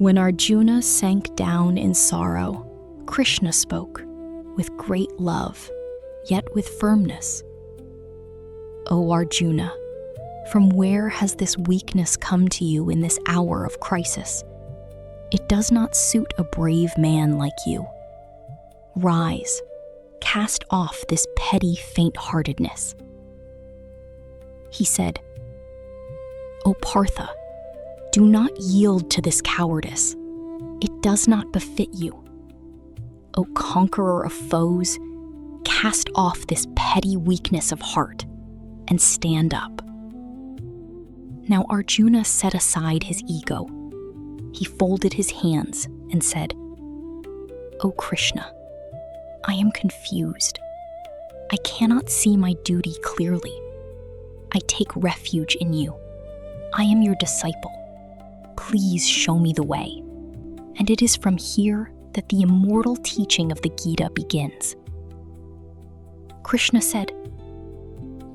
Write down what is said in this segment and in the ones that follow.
When Arjuna sank down in sorrow, Krishna spoke with great love, yet with firmness. O Arjuna, from where has this weakness come to you in this hour of crisis? It does not suit a brave man like you. Rise, cast off this petty faint-heartedness. He said, O Partha, do not yield to this cowardice. It does not befit you. O conqueror of foes, cast off this petty weakness of heart and stand up. Now Arjuna set aside his ego. He folded his hands and said, O Krishna, I am confused. I cannot see my duty clearly. I take refuge in you. I am your disciple. Please show me the way. And it is from here that the immortal teaching of the Gita begins. Krishna said,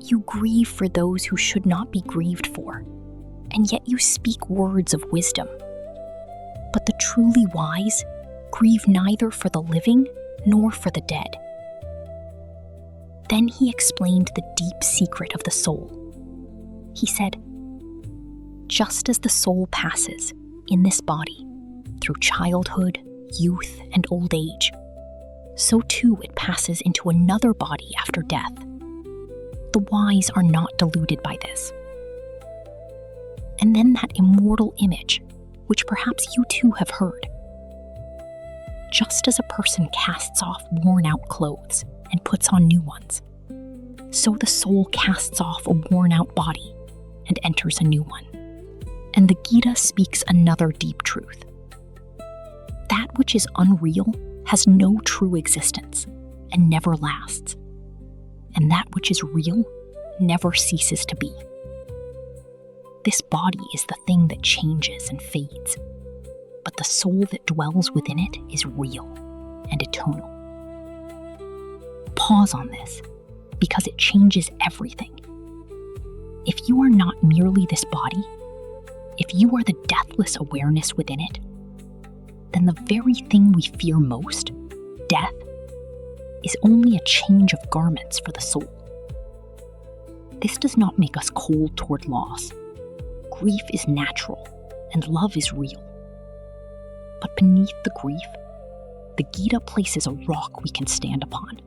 You grieve for those who should not be grieved for, and yet you speak words of wisdom. But the truly wise grieve neither for the living nor for the dead. Then he explained the deep secret of the soul. He said, Just as the soul passes in this body through childhood, youth, and old age, so too it passes into another body after death. The wise are not deluded by this. And then that immortal image, which perhaps you too have heard. Just as a person casts off worn-out clothes and puts on new ones, so the soul casts off a worn-out body and enters a new one. And the Gita speaks another deep truth. That which is unreal has no true existence and never lasts. And that which is real never ceases to be. This body is the thing that changes and fades, but the soul that dwells within it is real and eternal. Pause on this, because it changes everything. If you are not merely this body, if you are the deathless awareness within it, then the very thing we fear most, death, is only a change of garments for the soul. This does not make us cold toward loss. Grief is natural, and love is real. But beneath the grief, the Gita places a rock we can stand upon,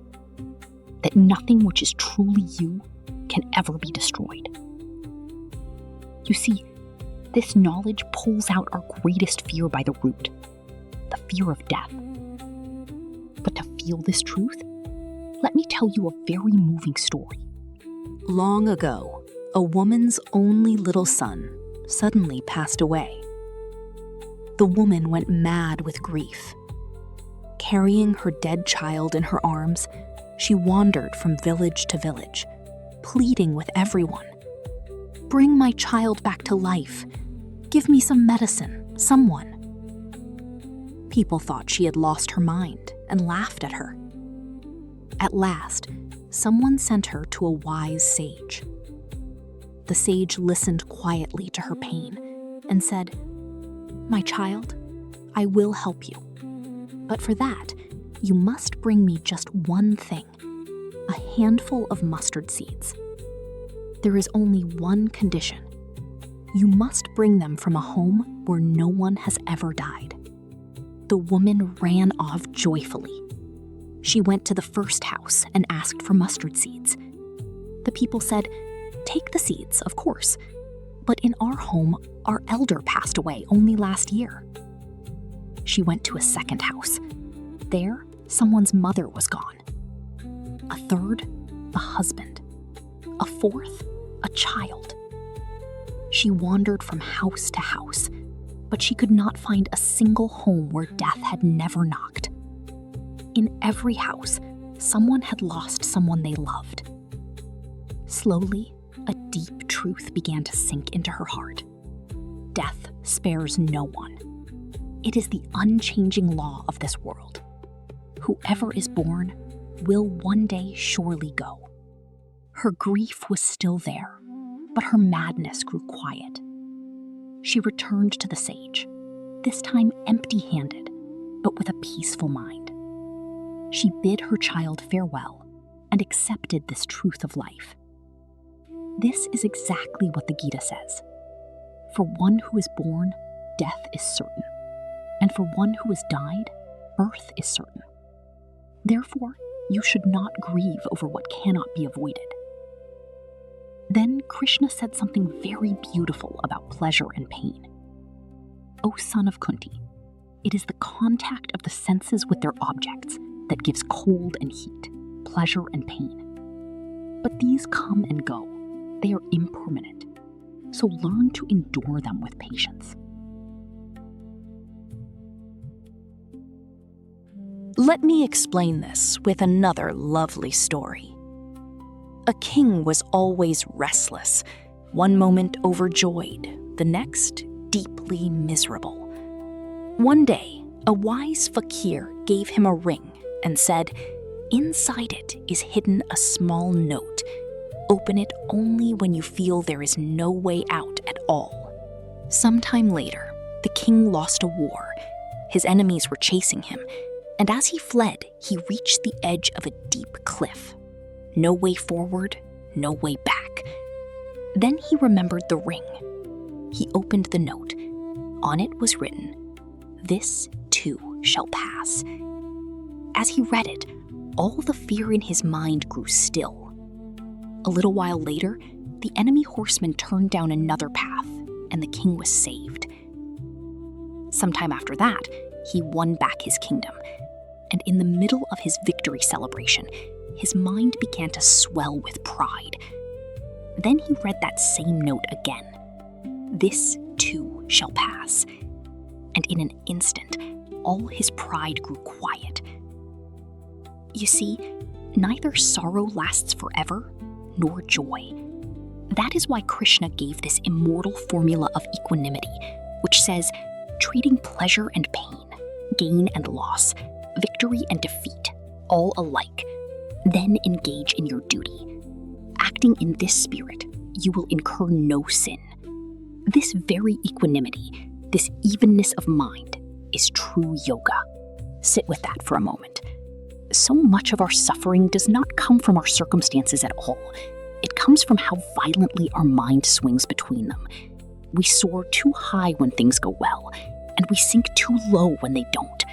that nothing which is truly you can ever be destroyed. You see, this knowledge pulls out our greatest fear by the root, the fear of death. But to feel this truth, let me tell you a very moving story. Long ago, a woman's only little son suddenly passed away. The woman went mad with grief. Carrying her dead child in her arms, she wandered from village to village, pleading with everyone, "Bring my child back to life. Give me some medicine, someone." People thought she had lost her mind and laughed at her. At last, someone sent her to a wise sage. The sage listened quietly to her pain and said, "My child, I will help you. But for that, you must bring me just one thing, a handful of mustard seeds. There is only one condition. You must bring them from a home where no one has ever died." The woman ran off joyfully. She went to the first house and asked for mustard seeds. The people said, "Take the seeds, of course, but in our home, our elder passed away only last year." She went to a second house. There, someone's mother was gone. A third, the husband. A fourth, a child. She wandered from house to house, but she could not find a single home where death had never knocked. In every house, someone had lost someone they loved. Slowly, a deep truth began to sink into her heart. Death spares no one. It is the unchanging law of this world. Whoever is born will one day surely go. Her grief was still there, but her madness grew quiet. She returned to the sage. this time empty-handed, but with a peaceful mind. She bid her child farewell and accepted this truth of life. This is exactly what the Gita says. For one who is born, death is certain, and for one who has died, birth is certain. Therefore, you should not grieve over what cannot be avoided. Then Krishna said something very beautiful about pleasure and pain. O son of Kunti, it is the contact of the senses with their objects that gives cold and heat, pleasure and pain. But these come and go. They are impermanent. So learn to endure them with patience. Let me explain this with another lovely story. A king was always restless, one moment overjoyed, the next deeply miserable. One day, a wise fakir gave him a ring and said, "Inside it is hidden a small note. Open it only when you feel there is no way out at all." Sometime later, the king lost a war. His enemies were chasing him, and as he fled, he reached the edge of a deep cliff. No way forward, no way back. Then he remembered the ring. He opened the note. On it was written, "This too shall pass." As he read it, all the fear in his mind grew still. A little while later, the enemy horsemen turned down another path, and the king was saved. Sometime after that, he won back his kingdom, and in the middle of his victory celebration, his mind began to swell with pride. Then he read that same note again. "This too shall pass." And in an instant, all his pride grew quiet. You see, neither sorrow lasts forever, nor joy. That is why Krishna gave this immortal formula of equanimity, which says, treating pleasure and pain, gain and loss, victory and defeat, all alike, then engage in your duty. Acting in this spirit, you will incur no sin. This very equanimity, this evenness of mind, is true yoga. Sit with that for a moment. So much of our suffering does not come from our circumstances at all. It comes from how violently our mind swings between them. We soar too high when things go well, and we sink too low when they don't.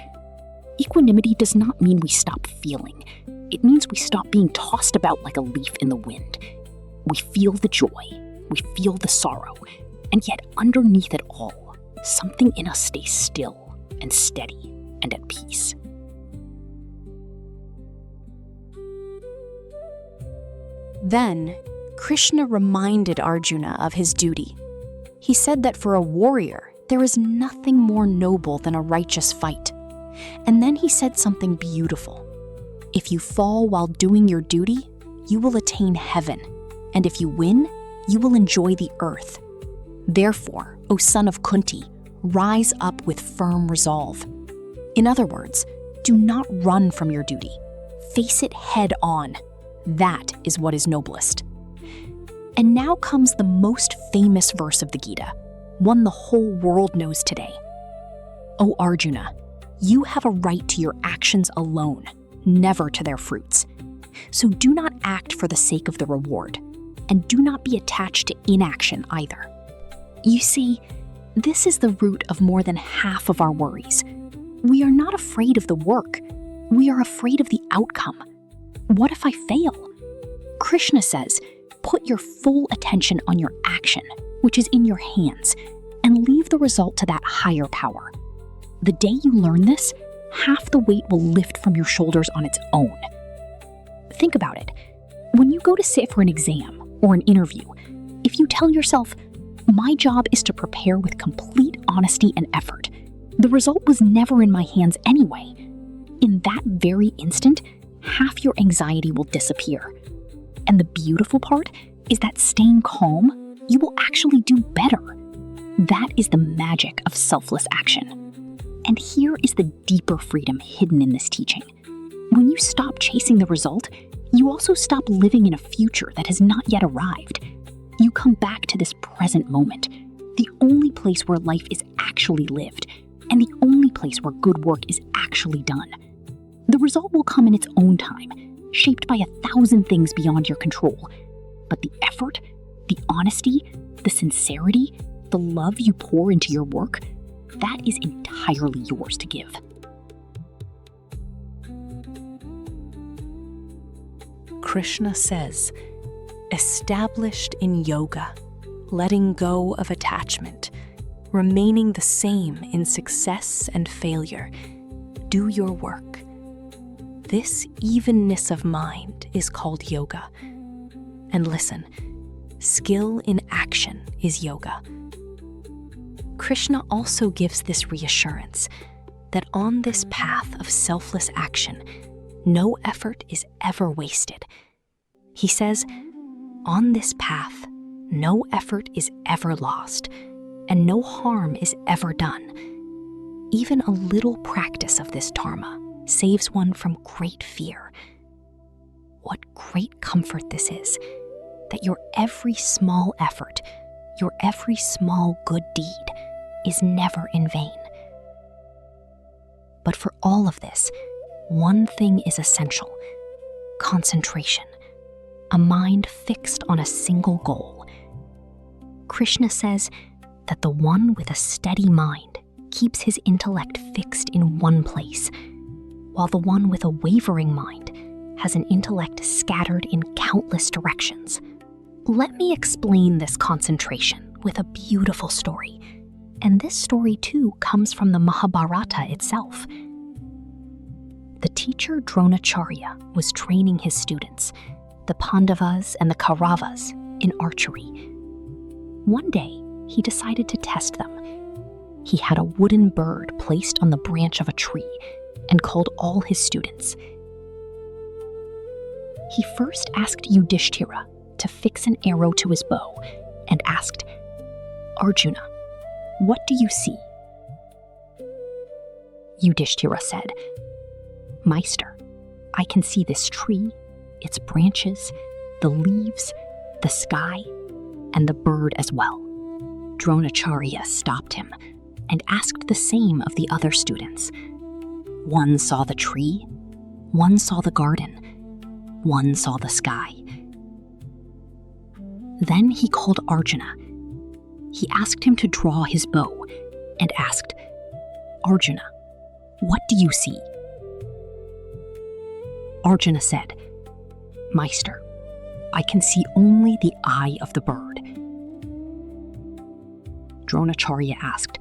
Equanimity does not mean we stop feeling. It means we stop being tossed about like a leaf in the wind. We feel the joy, we feel the sorrow, and yet underneath it all, something in us stays still and steady and at peace. Then, Krishna reminded Arjuna of his duty. He said that for a warrior, there is nothing more noble than a righteous fight. And then he said something beautiful. If you fall while doing your duty, you will attain heaven. And if you win, you will enjoy the earth. Therefore, O son of Kunti, rise up with firm resolve. In other words, do not run from your duty. Face it head on. That is what is noblest. And now comes the most famous verse of the Gita, one the whole world knows today. O Arjuna, you have a right to your actions alone, never to their fruits. So do not act for the sake of the reward, and do not be attached to inaction either. You see, this is the root of more than half of our worries. We are not afraid of the work. We are afraid of the outcome. What if I fail? Krishna says, put your full attention on your action, which is in your hands, and leave the result to that higher power. The day you learn this, half the weight will lift from your shoulders on its own. Think about it. When you go to sit for an exam or an interview, if you tell yourself, my job is to prepare with complete honesty and effort, the result was never in my hands anyway. In that very instant, half your anxiety will disappear. And the beautiful part is that staying calm, you will actually do better. That is the magic of selfless action. And here is the deeper freedom hidden in this teaching. When you stop chasing the result, you also stop living in a future that has not yet arrived. You come back to this present moment, the only place where life is actually lived, and the only place where good work is actually done. The result will come in its own time, shaped by 1,000 things beyond your control. But the effort, the honesty, the sincerity, the love you pour into your work, that is entirely yours to give. Krishna says, established in yoga, letting go of attachment, remaining the same in success and failure, do your work. This evenness of mind is called yoga. And listen, skill in action is yoga. Krishna also gives this reassurance that on this path of selfless action, no effort is ever wasted. He says, on this path, no effort is ever lost, and no harm is ever done. Even a little practice of this dharma saves one from great fear. What great comfort this is, that your every small effort, your every small good deed is never in vain. But for all of this, one thing is essential: concentration, a mind fixed on a single goal. Krishna says that the one with a steady mind keeps his intellect fixed in one place, while the one with a wavering mind has an intellect scattered in countless directions. Let me explain this concentration with a beautiful story. And this story too comes from the Mahabharata itself. The teacher Dronacharya was training his students, the Pandavas and the Kauravas, in archery. One day, he decided to test them. He had a wooden bird placed on the branch of a tree and called all his students. He first asked Yudhishthira to fix an arrow to his bow and asked, "Arjuna, what do you see?" Yudhishthira said, "Meister, I can see this tree, its branches, the leaves, the sky, and the bird as well." Dronacharya stopped him and asked the same of the other students. One saw the tree, one saw the garden, one saw the sky. Then he called Arjuna. He asked him to draw his bow and asked, "Arjuna, what do you see?" Arjuna said, "Meister, I can see only the eye of the bird." Dronacharya asked,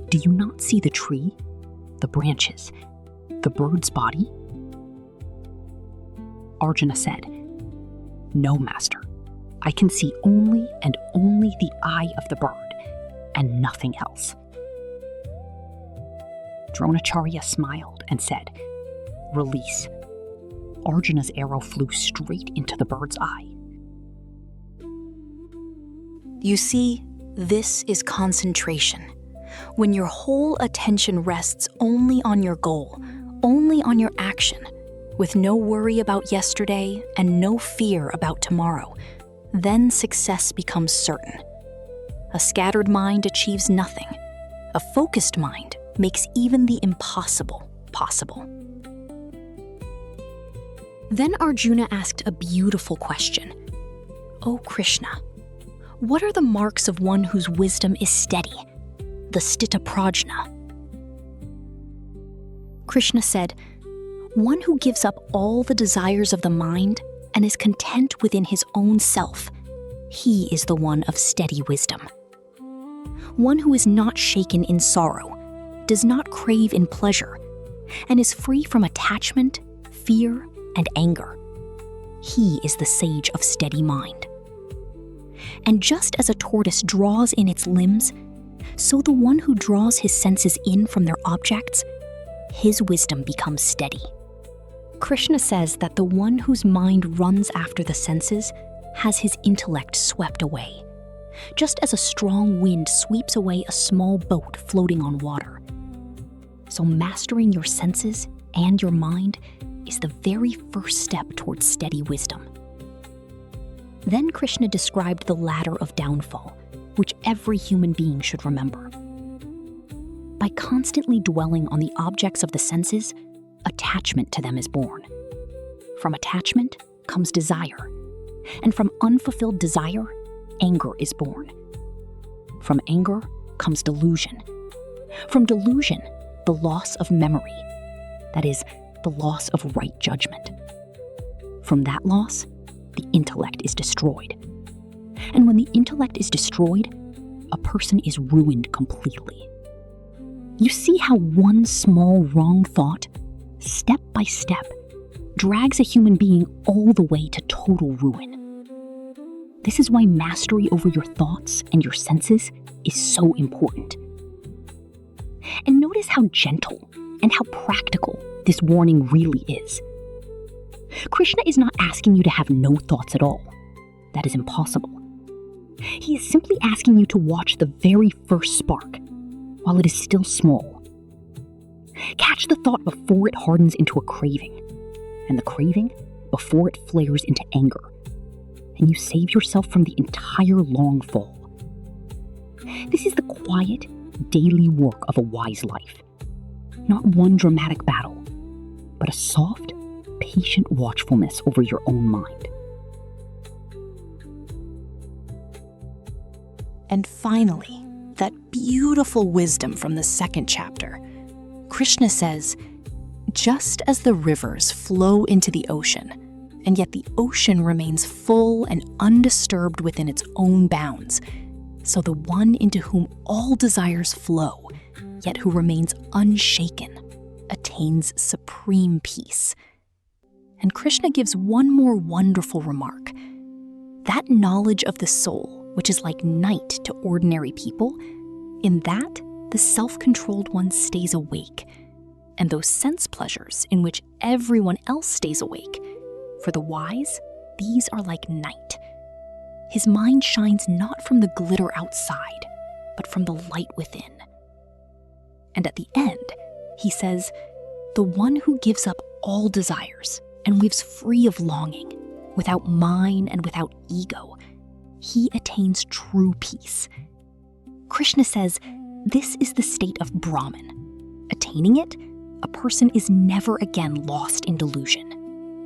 "Do you not see the tree, the branches, the bird's body?" Arjuna said, "No, Master. I can see only and only the eye of the bird, and nothing else." Dronacharya smiled and said, "Release." Arjuna's arrow flew straight into the bird's eye. You see, this is concentration. When your whole attention rests only on your goal, only on your action, with no worry about yesterday and no fear about tomorrow, then success becomes certain. A scattered mind achieves nothing. A focused mind makes even the impossible possible. Then Arjuna asked a beautiful question. "O Krishna, what are the marks of one whose wisdom is steady, the stita prajna?" Krishna said, "One who gives up all the desires of the mind and is content within his own self. He is the one of steady wisdom. One who is not shaken in sorrow, does not crave in pleasure, and is free from attachment, fear, and anger. He is the sage of steady mind. And just as a tortoise draws in its limbs, so the one who draws his senses in from their objects, his wisdom becomes steady." Krishna says that the one whose mind runs after the senses has his intellect swept away, just as a strong wind sweeps away a small boat floating on water. So mastering your senses and your mind is the very first step towards steady wisdom. Then Krishna described the ladder of downfall, which every human being should remember. By constantly dwelling on the objects of the senses, attachment to them is born. From attachment comes desire, and from unfulfilled desire, anger is born. From anger comes delusion. From delusion, the loss of memory, that is, the loss of right judgment. From that loss, the intellect is destroyed. And when the intellect is destroyed, a person is ruined completely. You see how one small wrong thought, step by step, drags a human being all the way to total ruin. This is why mastery over your thoughts and your senses is so important. And notice how gentle and how practical this warning really is. Krishna is not asking you to have no thoughts at all. That is impossible. He is simply asking you to watch the very first spark while it is still small. Catch the thought before it hardens into a craving, and the craving before it flares into anger, and you save yourself from the entire long fall. This is the quiet, daily work of a wise life. Not one dramatic battle, but a soft, patient watchfulness over your own mind. And finally, that beautiful wisdom from the second chapter. Krishna says, just as the rivers flow into the ocean, and yet the ocean remains full and undisturbed within its own bounds, so the one into whom all desires flow, yet who remains unshaken, attains supreme peace. And Krishna gives one more wonderful remark. That knowledge of the soul, which is like night to ordinary people, in that the self-controlled one stays awake, and those sense pleasures in which everyone else stays awake, for the wise, these are like night. His mind shines not from the glitter outside, but from the light within. And at the end, he says, the one who gives up all desires and lives free of longing, without mine and without ego, he attains true peace. Krishna says, this is the state of Brahman. Attaining it, a person is never again lost in delusion.